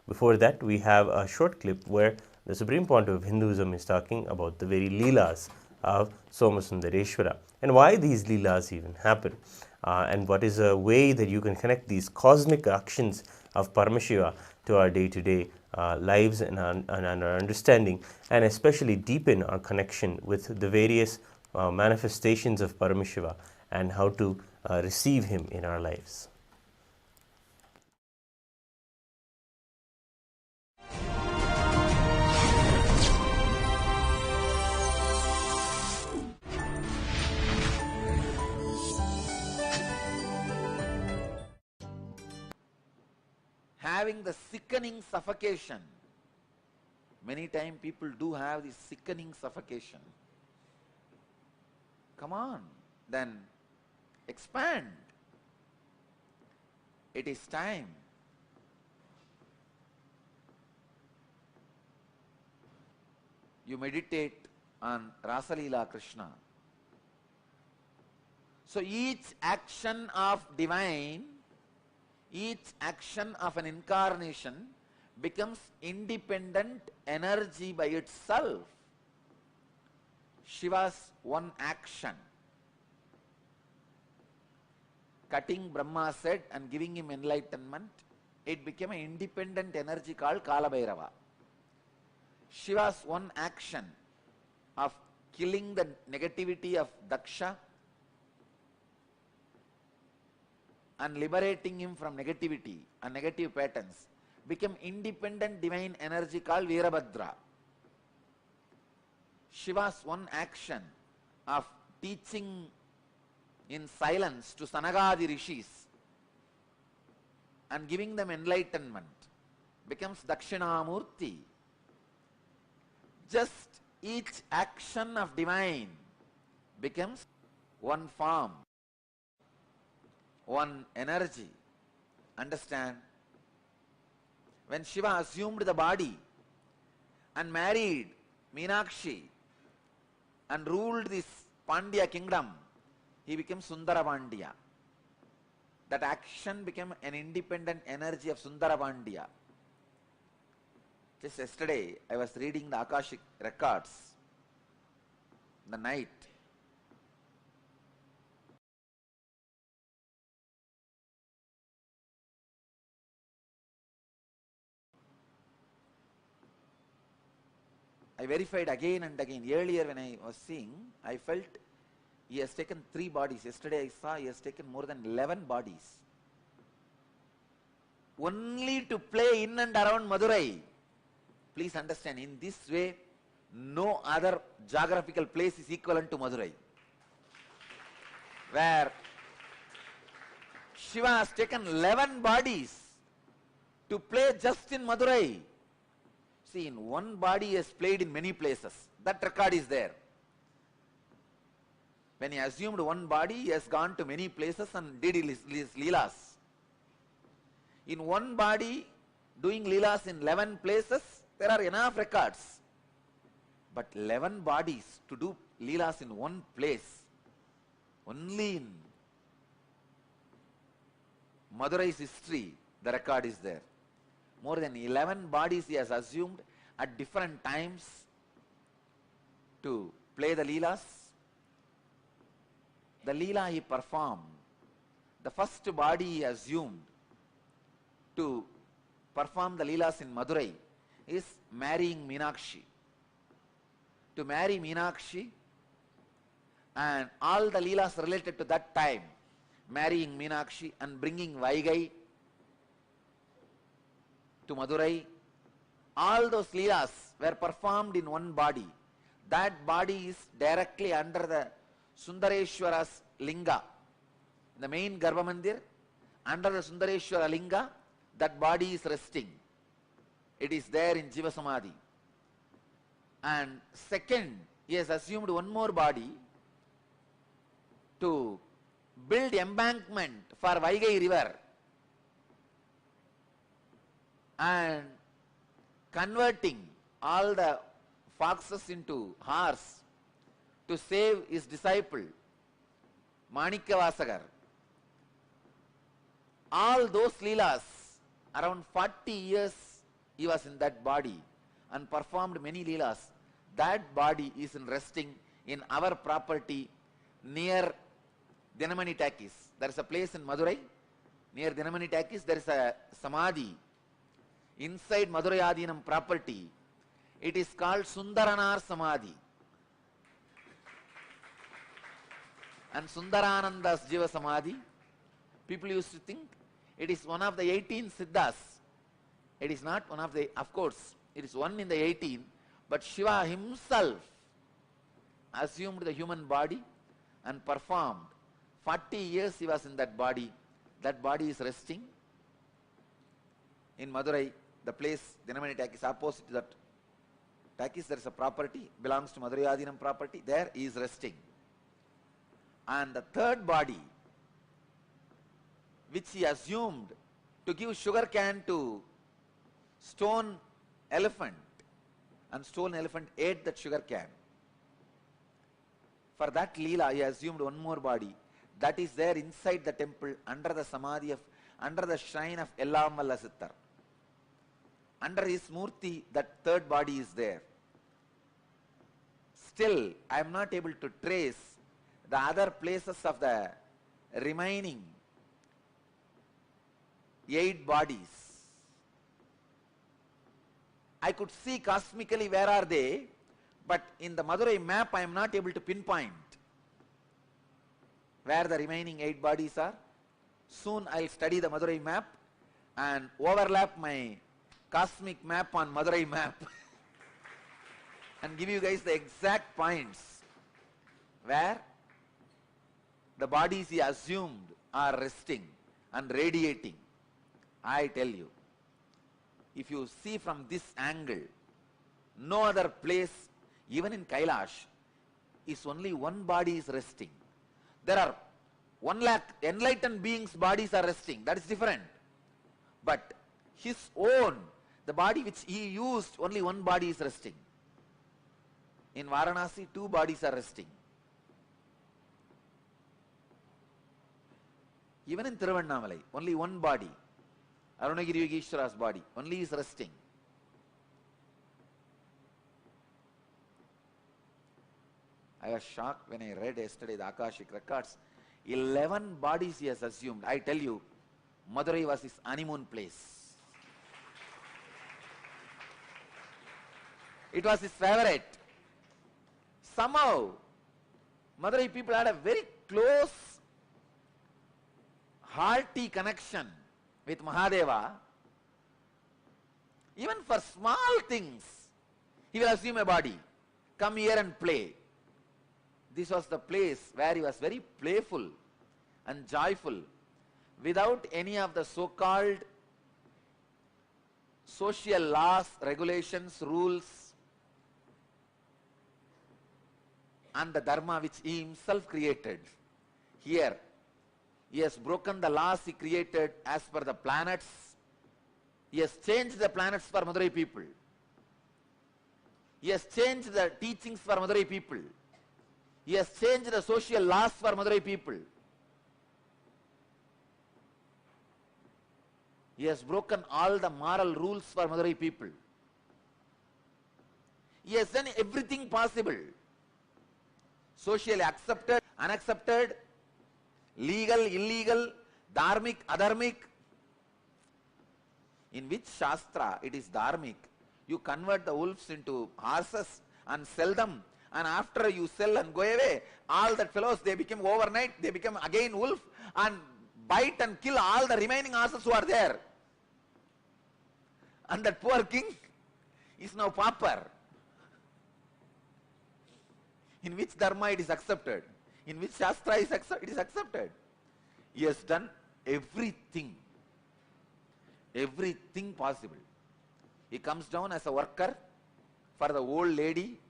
Before that, we have a short clip where the Supreme Pontiff of Hinduism is talking about the very leelas of Somasundareshwara and why these leelas even happen, and what is a way that you can connect these cosmic actions of Paramashiva to our day-to-day lives and our understanding, and especially deepen our connection with the various manifestations of Paramashiva and how to receive him in our lives. Having the sickening suffocation. Many times people do have this sickening suffocation. Come on, then expand. It is time. You meditate on Rasalila Krishna. So each action of divine, each action of an incarnation becomes independent energy by itself. Shiva's one action, cutting Brahma's head and giving him enlightenment, it became an independent energy called Kalabhairava. Shiva's one action of killing the negativity of Daksha and liberating him from negativity and negative patterns became independent divine energy called Veerabhadra. Shiva's one action of teaching in silence to Sanagadi rishis and giving them enlightenment becomes Dakshinamurti. Just each action of divine becomes one form, one energy. Understand? When Shiva assumed the body and married Meenakshi and ruled this Pandya kingdom, he became Sundara Pandya. That action became an independent energy of Sundara Pandya. Just yesterday, I was reading the Akashic records in the night. I verified again and again. Earlier when I was seeing, I felt he has taken 3 bodies. Yesterday I saw he has taken more than 11 bodies. Only to play in and around Madurai. Please understand, in this way, no other geographical place is equivalent to Madurai. Where Shiva has taken 11 bodies to play just in Madurai. See, in one body he has played in many places. That record is there. When he assumed one body, he has gone to many places and did his leelas. In one body, doing leelas in 11 places, there are enough records. But 11 bodies to do leelas in one place, only in Madurai's history, the record is there. More than 11 bodies he has assumed at different times to play the leelas. The leela he performed, the first body he assumed to perform the leelas in Madurai is marrying Meenakshi. To marry Meenakshi and all the leelas related to that time, marrying Meenakshi and bringing Vaigai to Madurai, all those leelas were performed in one body. That body is directly under the Sundareshwara's linga, the main Garbha Mandir. Under the Sundareshwara linga, that body is resting. It is there in Jiva Samadhi. And second, he has assumed one more body to build embankment for Vaigai river and converting all the foxes into horse to save his disciple Manikya Vasagar. All those leelas Around 40 years he was in that body and performed many leelas. That body is resting in our property near Dinamani Takis. There is a place in Madurai, near Dinamani Takis, there is a samadhi inside Madurai Adinam property. It is called Sundaranar Samadhi. And Sundarananda's Jiva Samadhi, people used to think it is one of the 18 Siddhas. It is not one of the, of course, it is one in the 18, but Shiva himself assumed the human body and performed. 40 years he was in that body. That body is resting in Madurai, the place Dinamani Takis, opposite to that Takis, there is a property, belongs to Madurai Adinam property, there he is resting. And the third body, which he assumed to give sugar cane to stone elephant, and stone elephant ate that sugar cane. For that leela, he assumed one more body that is there inside the temple, under the samadhi of, under the shrine of Ellamalla Sittar. Under his murti, that third body is there. Still, I am not able to trace the other places of the remaining 8 bodies. I could see cosmically where are they, but in the Madurai map I am not able to pinpoint where the remaining 8 bodies are. Soon I will study the Madurai map and overlap my cosmic map on Madurai map and give you guys the exact points where the bodies he assumed are resting and radiating. I tell you, if you see from this angle, no other place, even in Kailash, is only one body is resting. There are 1 lakh enlightened beings' bodies are resting. That is different. But his own, the body which he used, only one body is resting. In Varanasi, 2 bodies are resting. Even in Thiruvannamalai, only one body, Arunagiri Yogeshwara's body, only is resting. I was shocked when I read yesterday the Akashic records. 11 bodies he has assumed. I tell you, Madurai was his honeymoon place. It was his favorite. Somehow, Madurai people had a very close, hearty connection with Mahadeva. Even for small things, he will assume a body. Come here and play. This was the place where he was very playful and joyful, without any of the so-called social laws, regulations, rules, and the dharma which he himself created. Here, he has broken the laws he created as per the planets. He has changed the planets for Madurai people. He has changed the teachings for Madurai people. He has changed the social laws for Madurai people. He has broken all the moral rules for Madurai people. He has done everything possible. Socially accepted, unaccepted, legal, illegal, dharmic, adharmic. In which Shastra it is dharmic? You convert the wolves into horses and sell them, and after you sell and go away, all that fellows, they become overnight, they become again wolf and bite and kill all the remaining horses who are there. And that poor king is now pauper. In which dharma it is accepted? In which Shastra it is accepted? He has done everything possible. He comes down as a worker for the old lady,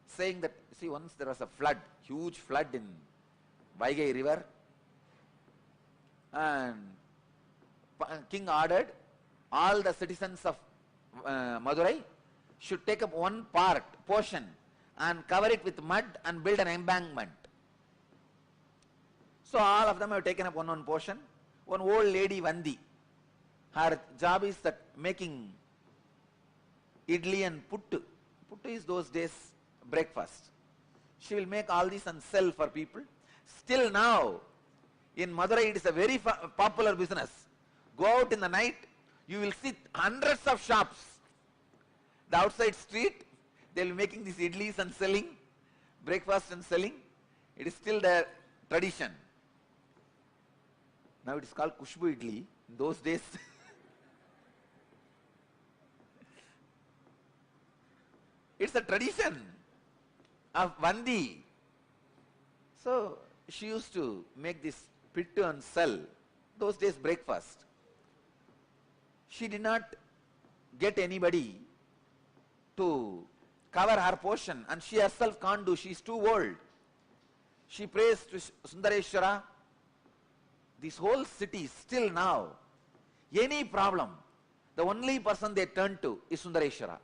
saying that, see, once there was a flood, huge flood in Vaigai river, and king ordered all the citizens of Madurai should take up one portion and cover it with mud and build an embankment. So all of them have taken up one portion. One old lady, Vandi, Her job is that making idli and puttu. Puttu is those days breakfast. She will make all this and sell for people. Still now, in Madurai, it is a very popular business. Go out in the night, you will see hundreds of shops. The outside street, they will be making these idlis and selling, breakfast and selling. It is still their tradition. Now it is called Kushbu idli. In those days, it's a tradition of Vandi. So she used to make this pittu and sell. Those days breakfast. She did not get anybody to cover her portion, and she herself can't do. She is too old. She prays to Sundareshwara. This whole city still now, any problem, the only person they turn to is Sundareshwara.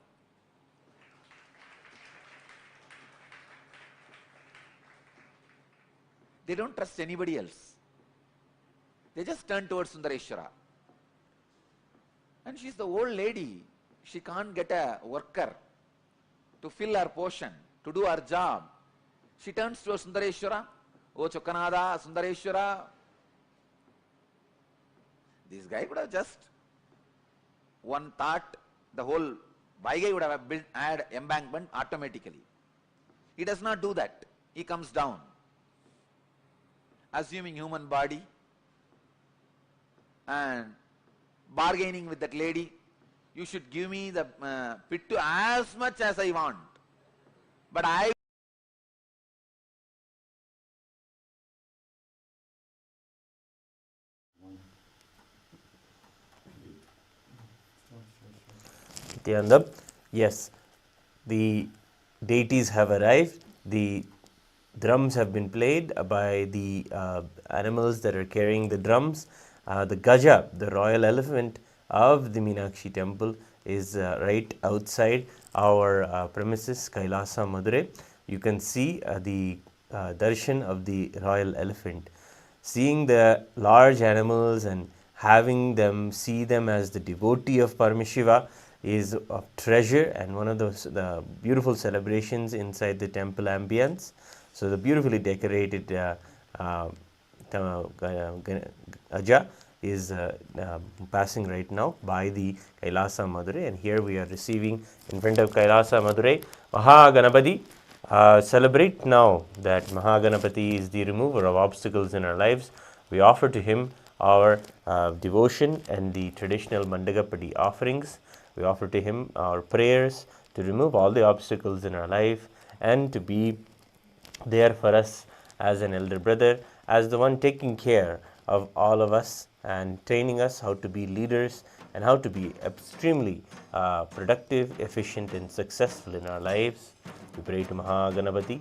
They don't trust anybody else. They just turn towards Sundareshwara. And she's the old lady. She can't get a worker to fill her portion, to do her job. She turns towards Sundareshwara. Oh Chokkanada, Sundareshwara. This guy would have just one thought, the whole Baigai would have built, add embankment automatically. He does not do that. He comes down, assuming human body and bargaining with that lady. You should give me the pittu as much as I want, but I Nithyananda, yes, the deities have arrived. The drums have been played by the animals that are carrying the drums. The Gaja, the royal elephant of the Meenakshi temple, is right outside our premises, Kailasa, Madurai. You can see the darshan of the royal elephant. Seeing the large animals and having them see them as the devotee of Paramashiva is a treasure and one of the beautiful celebrations inside the temple ambience. So the beautifully decorated Aja is passing right now by the Kailasa Madurai, and here we are receiving in front of Kailasa Madurai Mahaganapati. Celebrate now that Mahaganapati is the remover of obstacles in our lives. We offer to him our devotion and the traditional Mandagappadi offerings. We offer to him our prayers to remove all the obstacles in our life and to be there for us as an elder brother, as the one taking care of all of us and training us how to be leaders and how to be extremely productive, efficient and successful in our lives. We pray to Mahaganapati.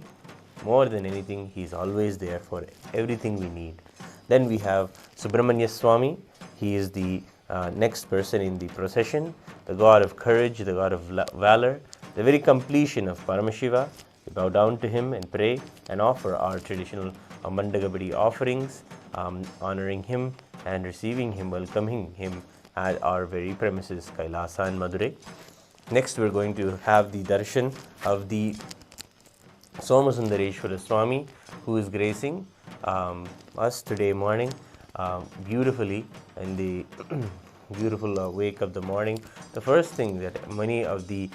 More than anything, he is always there for everything we need. Then we have Subramanya Swami. He is the next person in the procession, the god of courage, the god of valor, the very completion of Paramashiva. We bow down to him and pray and offer our traditional Mandagappadi offerings, honoring him and receiving him, welcoming him at our very premises, Kailasa and Madurai. Next, we're going to have the darshan of the Somasundareshwara Swami, who is gracing us today morning beautifully in the beautiful wake of the morning. The first thing that many of the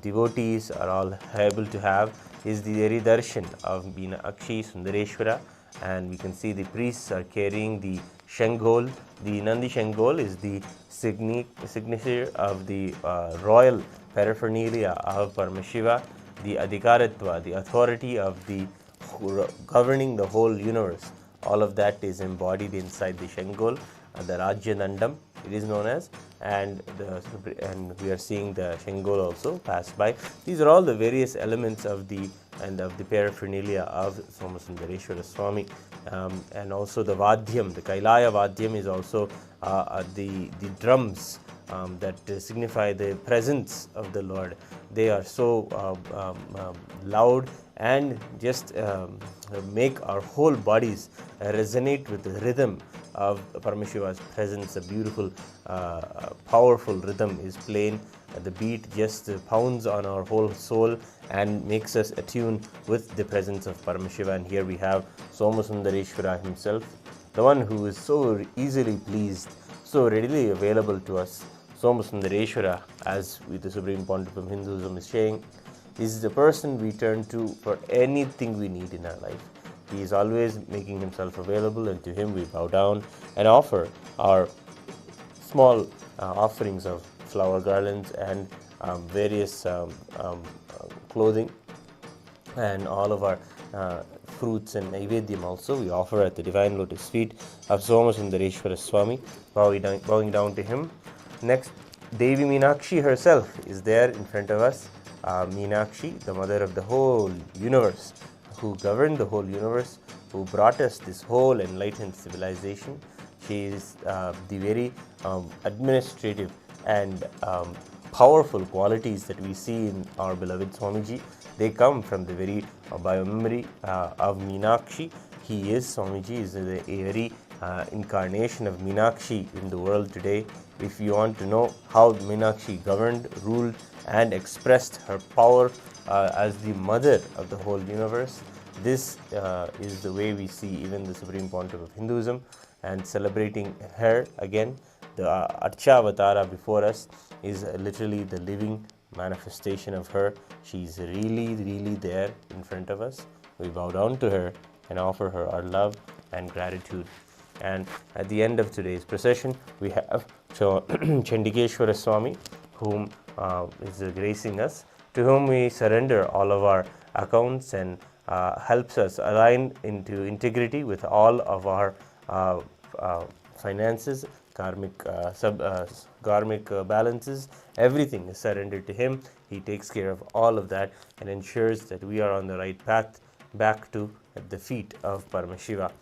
devotees are all able to have is the very darshan of Meenakshi Sundareshwara, and we can see the priests are carrying the Shangol. The Nandi Shangol is the signature of the royal paraphernalia of Paramashiva, the Adhikaratva, the authority of the governing the whole universe. All of that is embodied inside the Shangol, the Rajyanandam it is known as, and we are seeing the Shangol also pass by. These are all the various elements of the paraphernalia of Somasundareshwara Swami, and also the Vadhyam, the Kailaya Vadhyam is also the drums that signify the presence of the Lord. They are so loud and just make our whole bodies resonate with the rhythm of Paramashiva's presence. A beautiful, powerful rhythm is playing. The beat just pounds on our whole soul and makes us attune with the presence of Paramashiva. And here we have Somasundareshwara himself, the one who is so easily pleased, so readily available to us. Somasundareshwara, as the Supreme Pontiff of Hinduism is saying, is the person we turn to for anything we need in our life. He is always making himself available, and to him we bow down and offer our small offerings of flower garlands and various clothing, and all of our fruits and naivedyam also we offer at the divine lotus feet of Somasundareshwara Swami, bowing down to him. Next, Devi Meenakshi herself is there in front of us. Meenakshi, the mother of the whole universe, who governed the whole universe, who brought us this whole enlightened civilization. She is the very administrative and powerful qualities that we see in our beloved Swamiji. They come from the very biomemory of Meenakshi. He is, Swamiji is a very incarnation of Meenakshi in the world today. If you want to know how Meenakshi governed, ruled, and expressed her power as the mother of the whole universe, this is the way we see even the Supreme Pontiff of Hinduism. And celebrating her again, the Archavatara before us is literally the living manifestation of her. She's really, really there in front of us. We bow down to her and offer her our love and gratitude. And at the end of today's procession, we have Chandikeshwara Swami, whom is gracing us, to whom we surrender all of our accounts and helps us align into integrity with all of our finances, karmic balances. Everything is surrendered to him. He takes care of all of that and ensures that we are on the right path back to at the feet of Paramashiva.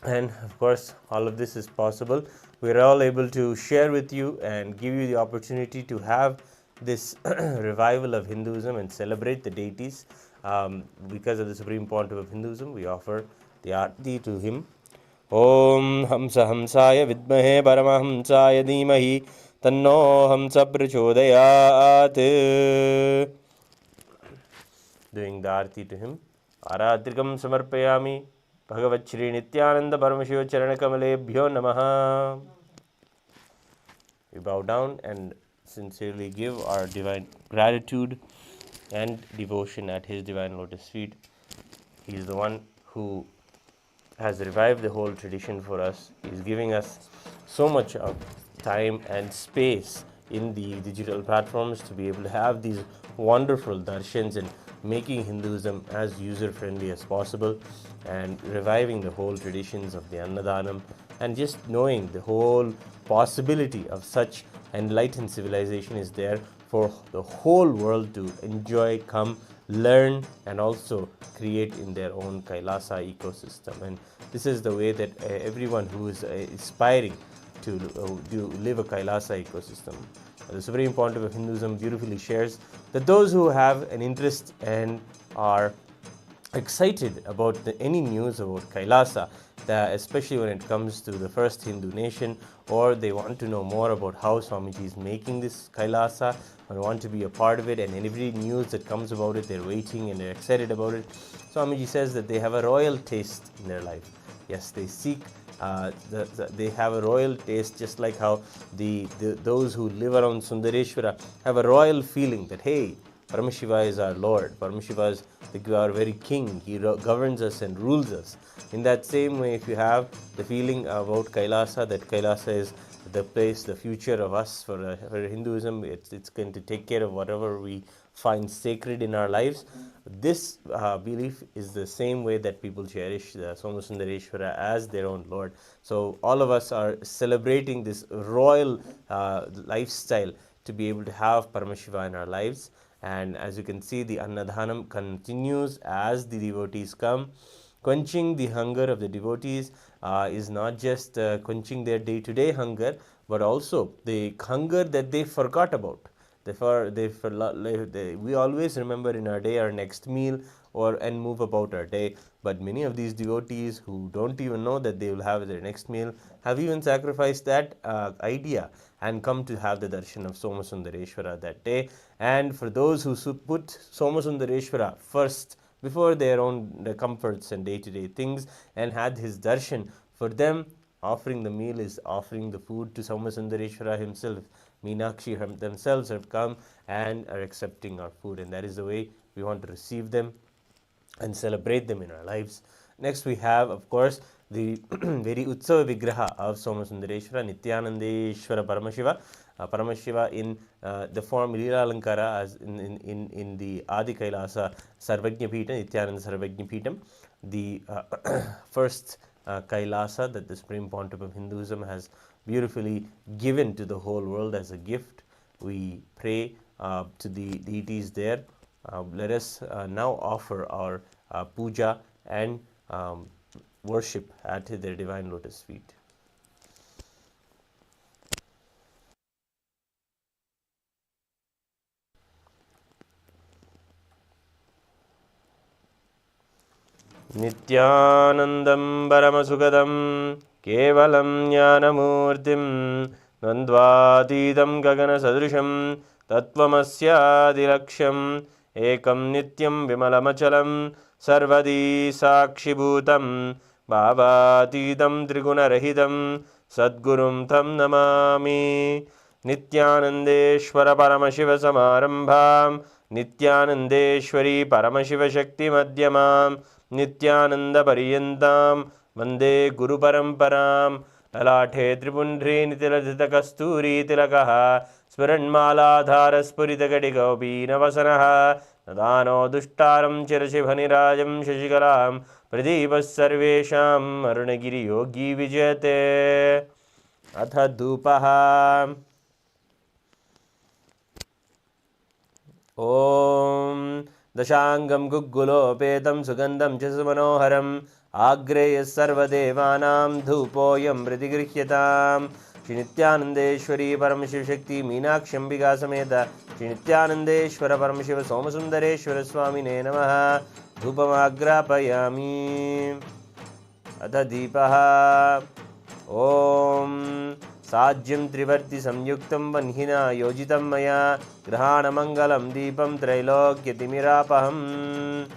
And of course, all of this is possible. We are all able to share with you and give you the opportunity to have this revival of Hinduism and celebrate the deities. Because of the Supreme Pontiff of Hinduism, we offer the arti to him. Om Hamsa Hamsaya Vidmahe Paramahamsaya Dhimahi Tanno Hamsa Prachodayat. Doing the arti to him. Aradrikam Samarpayami Bhagavat Shri Nithyananda Paramashiva Charanakamale Namaha. We bow down and sincerely give our divine gratitude and devotion at his divine lotus feet. He is the one who has revived the whole tradition for us. He is giving us so much of time and space in the digital platforms to be able to have these wonderful darshans and making Hinduism as user-friendly as possible and reviving the whole traditions of the Annadhanam and just knowing the whole possibility of such enlightened civilization is there for the whole world to enjoy, come, learn, and also create in their own Kailasa ecosystem. And this is the way that everyone who is aspiring to live a Kailasa ecosystem. The Supreme Pontiff of Hinduism beautifully shares that those who have an interest and are excited about any news about Kailasa, especially when it comes to the first Hindu nation, or they want to know more about how Swamiji is making this Kailasa and want to be a part of it, and every news that comes about it, they're waiting and they're excited about it. Swamiji says that they have a royal taste in their life. Yes, they seek, they have a royal taste, just like how those who live around Sundareshwara have a royal feeling that, hey, Paramashiva is our Lord. Paramashiva is our very king. He governs us and rules us. In that same way, if you have the feeling about Kailasa, that Kailasa is the place, the future of us for Hinduism, it's going to take care of whatever we find sacred in our lives. This belief is the same way that people cherish the Somasundareshwara as their own Lord. So all of us are celebrating this royal lifestyle to be able to have Paramashiva in our lives. And as you can see, the Annadhanam continues as the devotees come. Quenching the hunger of the devotees is not just quenching their day-to-day hunger, but also the hunger that they forgot about. We always remember in our day, our next meal, and move about our day. But many of these devotees who don't even know that they will have their next meal have even sacrificed that idea and come to have the darshan of Somasundareshwara that day. And for those who put Somasundareshwara first before their own comforts and day-to-day things and had his darshan, for them offering the meal is offering the food to Somasundareshwara himself. Meenakshi themselves have come and are accepting our food, and that is the way we want to receive them and celebrate them in our lives. Next we have, of course, the very Utsava Vigraha of Somasundareshwara, Nithyanandeshwara Paramashiva. Paramashiva in the form Leela Alankara as in the Adi Kailasa Sarvajnapeetham, Nithyananda Sarvajnapeetham, the first Kailasa that the Supreme Pontiff of Hinduism has beautifully given to the whole world as a gift. We pray to the deities there. Let us now offer our puja and worship at their divine lotus feet. Nithyanandam Paramasukadam Kevalam Jnanamurtim Nandvatidam Gagana Sadrisham Tattvamasya Ekam Nityam Vimalamachalam Sarvadi Sakshibhutam Bhavatidam Trigunarahidam Sadgurum Tam Namami. Nithyanandeshwara Paramashiva Samarambham Nithyanandeshwari Paramashiva Shakti Madhyamam Nithyananda Pariyantam Vande Guru Paramparam. Lalathe Tripundri Nitiladhita Kasturi Tilakaha Smaranmaladhara Spurita Gadigaupi Navasanaha Nadano Dushtaram Chirashibhanirajam Shashikalam Pradipas Sarvesham Arunagiri Yogi Vijayate. Atha Dhupaha. Om Dashangam Guggulopedam Sugandam Chasumanoharam Agreya Sarvadevanam Dhupoyam Pratigrihyatam. Shri Nithyanandeshwari Paramashiva Shakti Meenakshi Ambika Sameta Shri Nithyanandeshwara Paramashiva Somasundareshwara Swamine Namaha. Dhupamagrapayami. Atha Deepaha. Om Sajyam Trivarti Samyuktam Vanhina Yojitam Maya Grahana Mangalam Deepam Trailokyatimirapaham.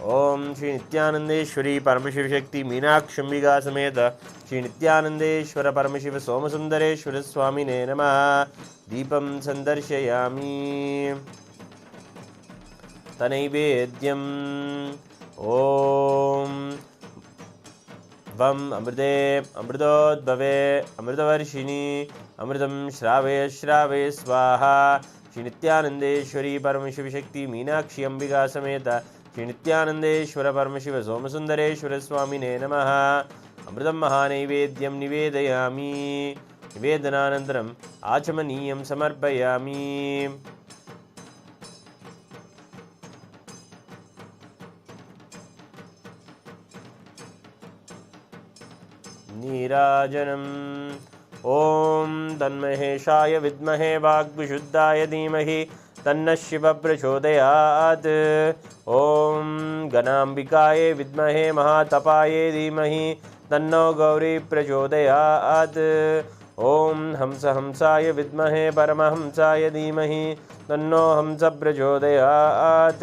Om Shri Nithyanandeshwari Paramashiva Shakti Meenakshi Ambika Sameta Shri Nithyanandeshwara Paramashiva Somasundareshwara Swamine Namaha. Deepam Sandarshayami. Tanaivedyam. Om Vam Amrite Amritodbhave Amritavarshini Amritam Shravaya Shravaya Swaha. Shri Nithyanandeshwari Paramashiva Shakti Meenakshi Ambika Sameta Shri Nithyanandeshwara Paramashiva Somasundareshwara Swamine Namaha. Amritam Mahanaivedyam Nivedayami. Nivedananantaram Achamaniyam Samarpayami. Nirajanam. Om Tanmaheshaya Vidmahe Vagvishuddhaya Dhimahi Tanna Shiva Prachodayat. Om Ganambikaye Vidmahe Mahatapaye Dhimahi Tanno Gauri Prachodayat. Om Hamsa Hamsaya Vidmahe Paramahamsaya Dhimahi Tanno Hamsa Prachodayat.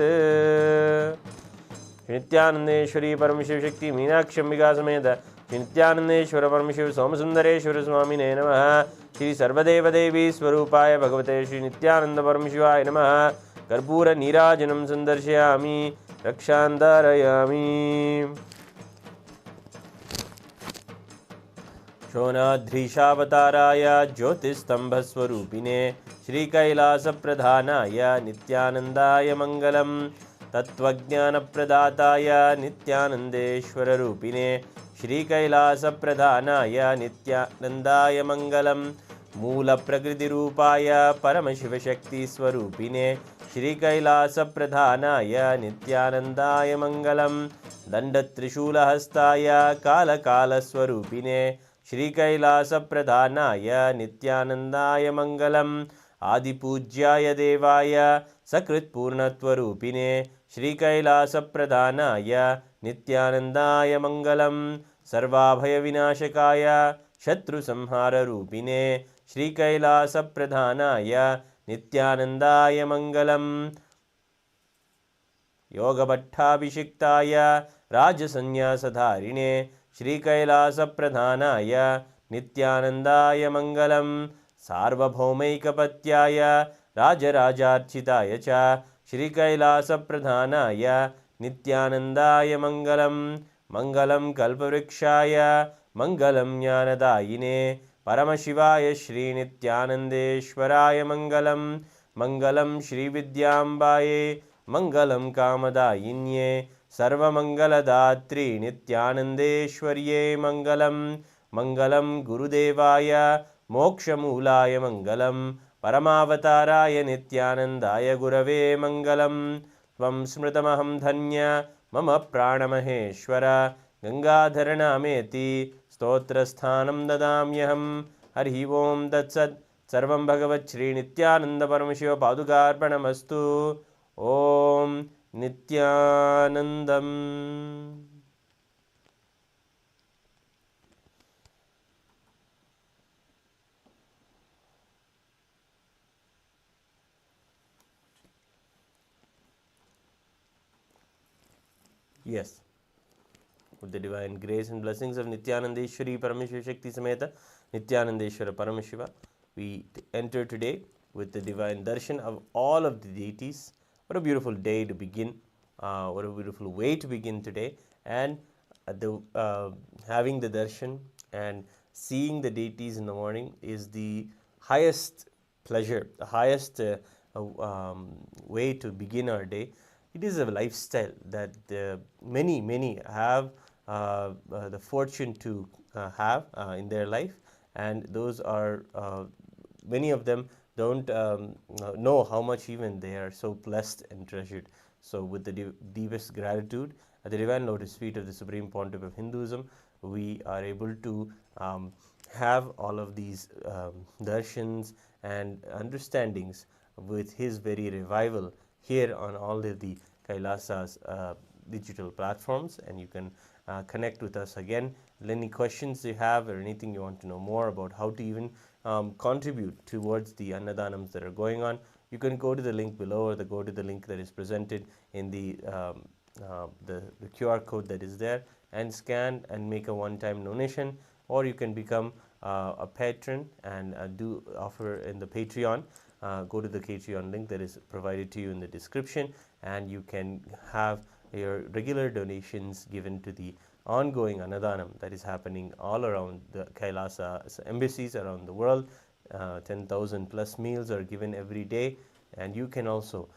Nithyanandeshwari Paramashiva Shakti Meenakshi Ambika Sameta Shri Nithyanandeshwara Paramashiva Somasundareshwara Swamine Namaha. Shri Sarvadeva Devi Swarupaya Bhagavate Shri Nithyananda Paramashivaya Namaha. Karpura Nirajanam Sandarshayami Rakshandarayami. Shonadrishavatārāya Jyotistambhaswarupine Shri Kailasa Pradhanaya Nithyanandaya Mangalam. Tattvajnana-pradhataya Nithyanandeshwara-rupine Shri Kailasa-pradhanaya Nithyanandaya Mangalam. Moola-prakriti-rupaya Paramashiva-shakti-swarupine Shri Kailasa-pradhanaya Nithyanandaya Mangalam. Dandatrishula-hastaya Kala-kala-swarupine Shri Kailasa-pradhanaya Nithyanandaya Mangalam. आदिपूज्याय देवाय सकृत्पूर्णत्वरूपिणे श्रीकैलासप्रधानाय नित्यानन्दाय मङ्गलं सर्वाभयविनाशकाय शत्रुसंहाररूपिणे श्रीकैलासप्रधानाय नित्यानन्दाय मङ्गलं योगभट्टाभिषिक्ताय राजसन्न्यासधारिणे श्रीकैलासप्रधानाय नित्यानन्दाय मङ्गलं सार्वभौमैकपत्याय राजराजार्चिताय च श्रीकैलासप्रधानाय नित्यानन्दाय मङ्गलं मङ्गलं कल्पवृक्षाय मङ्गलं ज्ञानदायिने परमशिवाय श्रीनित्यानन्देश्वराय मङ्गलं मङ्गलं श्रीविद्याम्बायै मङ्गलं कामदायिन्ये सर्वमङ्गलदात्री नित्यानन्देश्वर्यै मङ्गलं मङ्गलं गुरुदेवाय मोक्षमूलाय मङ्गलं परमावताराय नित्यानन्दाय गुरवे मङ्गलं त्वं स्मृतमहं धन्य मम प्राणमहेश्वर गङ्गाधरनामेति स्तोत्रस्थानं ददाम्यहं हरिः ओं तत्सत् सर्वं भगवच्छ्रीनित्यानन्दपरमशिवपादुकार्पणमस्तु ॐ नित्यानन्दम्. Yes, with the divine grace and blessings of Nithyanandeshwari Parameshwari Shakti Sameta Nithyanandeshwara Paramashiva, we enter today with the divine darshan of all of the deities. What a beautiful day to begin, what a beautiful way to begin today, and having the darshan and seeing the deities in the morning is the highest pleasure, the highest way to begin our day. It is a lifestyle that many have the fortune to have in their life, and those are many of them don't know how much even they are so blessed and treasured. So with the deepest gratitude at the divine lotus feet of the Supreme Pontiff of Hinduism, we are able to have all of these darshans and understandings with his very revival here on all of the Kailasa's digital platforms, and you can connect with us again. Any questions you have or anything you want to know more about how to even contribute towards the Annadhanams that are going on, you can go to the link below or go to the link that is presented in the QR code that is there and scan and make a one-time donation, or you can become a patron and do offer in the Patreon. Go to the Patreon link that is provided to you in the description, and you can have your regular donations given to the ongoing Annadhanam that is happening all around the Kailasa embassies around the world. 10,000 plus meals are given every day, and you can also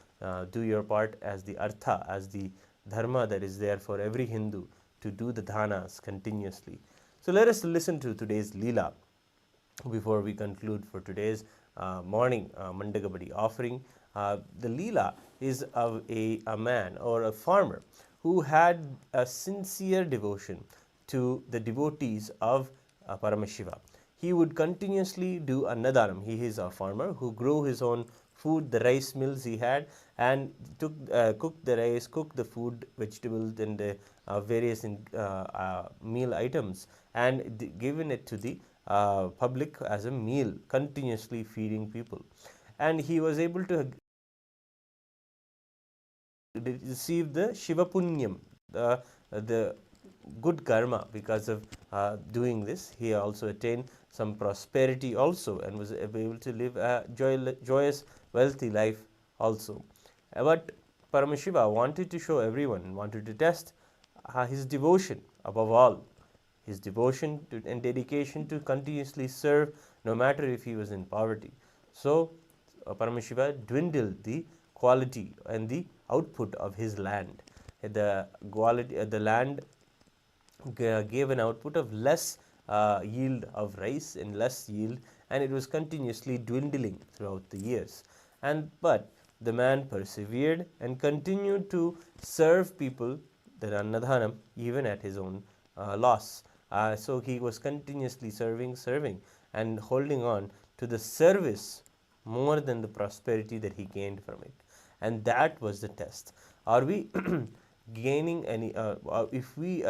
do your part as the artha, as the dharma that is there for every Hindu to do the dhanas continuously. So let us listen to today's leela before we conclude for today's morning Mandagappadi offering. The leela is of a man or a farmer who had a sincere devotion to the devotees of Paramashiva. He would continuously do Annadhanam. He is a farmer who grew his own food, the rice mills he had, and cooked the rice, cooked the food, vegetables, and the various meal items, and given it to the public as a meal, continuously feeding people. And he was able to receive the Shiva Punyam, the good karma because of doing this. He also attained some prosperity also and was able to live a joyous, wealthy life also. But Paramashiva wanted to show everyone, wanted to test his devotion above all, his devotion and dedication to continuously serve no matter if he was in poverty. So Paramashiva dwindled the quality and the output of his land. The land gave an output of less yield of rice and less yield, and it was continuously dwindling throughout the years. But the man persevered and continued to serve people, the Annadhanam, even at his own loss. So he was continuously serving and holding on to the service more than the prosperity that he gained from it. And that was the test. Are we gaining any, if we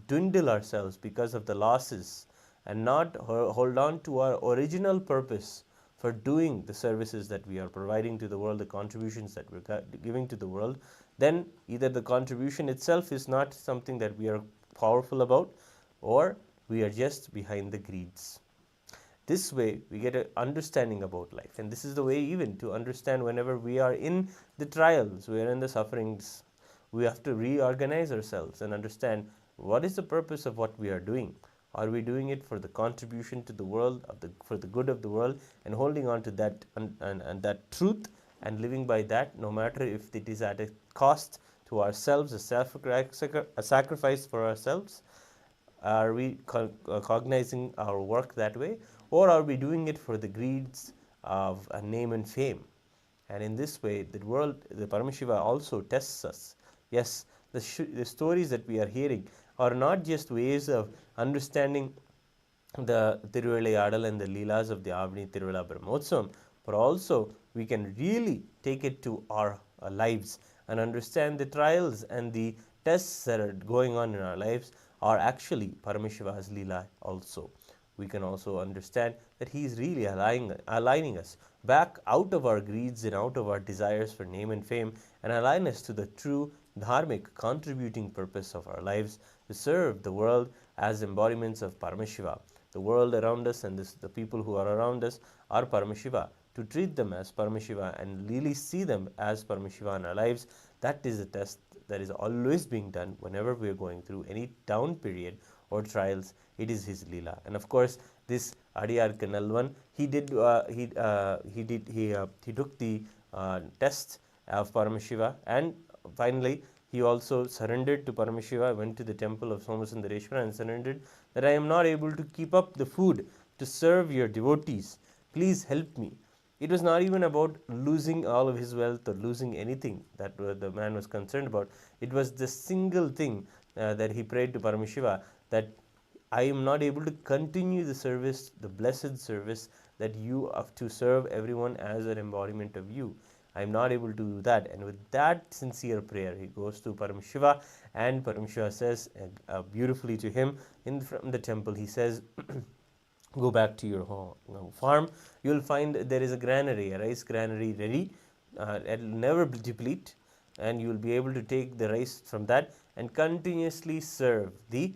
dwindle ourselves because of the losses and not hold on to our original purpose for doing the services that we are providing to the world, the contributions that we're giving to the world, then either the contribution itself is not something that we are powerful about, or we are just behind the greeds. This way we get an understanding about life, and this is the way even to understand whenever we are in the trials, we are in the sufferings, we have to reorganize ourselves and understand what is the purpose of what we are doing. Are we doing it for the contribution to the world, for the good of the world, and holding on to that and that truth and living by that, no matter if it is at a cost to ourselves, a sacrifice for ourselves? Are we cognizing our work that way, or are we doing it for the greeds of a name and fame? And in this way, the Paramashiva also tests us. Yes, the stories that we are hearing are not just ways of understanding the Tiruvilayadal and the leelas of the Avani Tiruvizha Brahmotsavam, but also we can really take it to our lives and understand the trials and the tests that are going on in our lives are actually Paramashiva's leela also. We can also understand that he is really aligning us back out of our greeds and out of our desires for name and fame, and align us to the true dharmic contributing purpose of our lives, to serve the world as embodiments of Paramashiva. The world around us and the people who are around us are Paramashiva. To treat them as Paramashiva and really see them as Paramashiva in our lives, that is a test that is always being done whenever we are going through any down period or trials. It is his leela. And of course, this Adiyar Kanalvan, he took the test of Paramashiva, and finally he also surrendered to Paramashiva, went to the temple of Somasundareshwara and surrendered that I am not able to keep up the food to serve your devotees. Please help me. It was not even about losing all of his wealth or losing anything that the man was concerned about. It was the single thing that he prayed to Paramashiva, that I am not able to continue the service, the blessed service that you have to serve everyone as an embodiment of you. I am not able to do that. And with that sincere prayer, he goes to Paramashiva, and Paramashiva says beautifully to him from the temple, he says, go back to your home, farm. You will find there is a granary, a rice granary ready. It will never deplete, and you will be able to take the rice from that and continuously serve the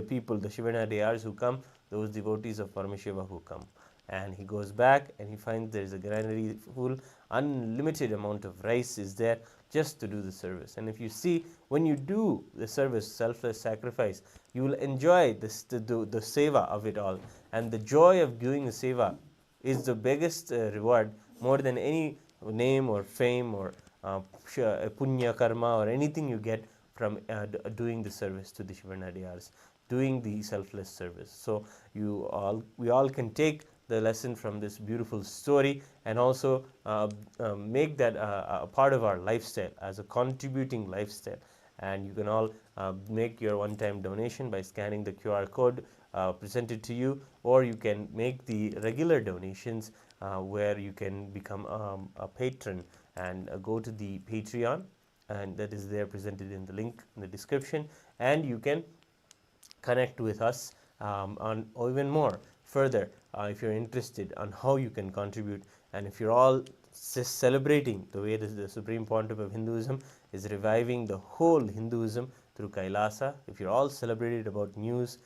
people, the Shivanadiyars who come, those devotees of Paramashiva who come. And he goes back and he finds there is a granary full, unlimited amount of rice is there just to do the service. And if you see, when you do the service, selfless sacrifice, you will enjoy this, the seva of it all. And the joy of doing the seva is the biggest reward, more than any name or fame or punya karma or anything you get from doing the service to the Shivanadiyars, doing the selfless service. So we all can take the lesson from this beautiful story, and also make that a part of our lifestyle as a contributing lifestyle. And you can all make your one-time donation by scanning the QR code presented to you, or you can make the regular donations where you can become a patron and go to the Patreon, and that is there presented in the link in the description, and you can connect with us on even more further if you're interested on how you can contribute. And if you're all celebrating the way the Supreme Pontiff of Hinduism is reviving the whole Hinduism through Kailasa, if you're all celebrating about the news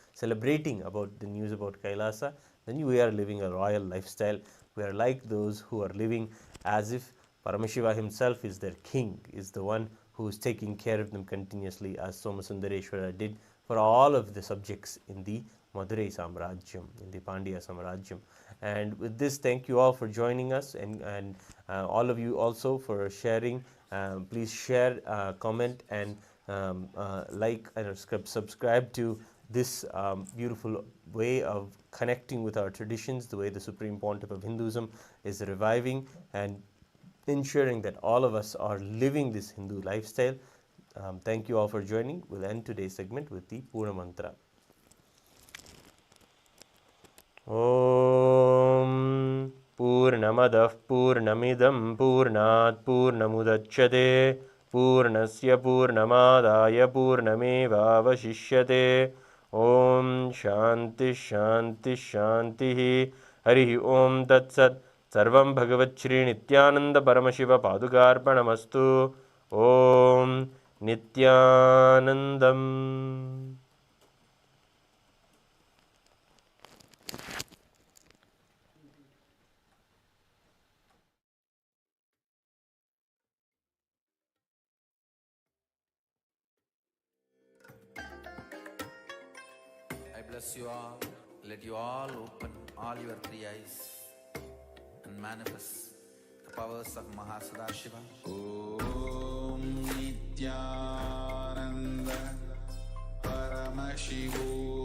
about Kailasa, then we are living a royal lifestyle. We are like those who are living as if Paramashiva himself is their king, is the one who is taking care of them continuously, as Somasundareshwara did for all of the subjects in the Madurai Samrajyam, in the Pandya Samrajyam. And with this, thank you all for joining us, and all of you also for sharing. Please share, comment, and like and subscribe to this beautiful way of connecting with our traditions, the way the Supreme Pontiff of Hinduism is reviving and ensuring that all of us are living this Hindu lifestyle. Thank you all for joining. We'll end today's segment with the Pura Mantra. Om पूर्णमदः पूर्णमिदं पूर्णात् पूर्णमुदच्यते पूर्णस्य पूर्णमादाय पूर्णमेवावशिष्यते ॐ शान्तिः शान्तिः शान्तिः हरिः ॐ तत्सत् सर्वं भगवच्छ्रीनित्यानन्दपरमशिवपादुकार्पणमस्तु ॐ नित्यानन्दम्. I bless you all. Let you all open all your three eyes and manifest the powers of Maha Shiva. Om Nithyananda Paramashiva.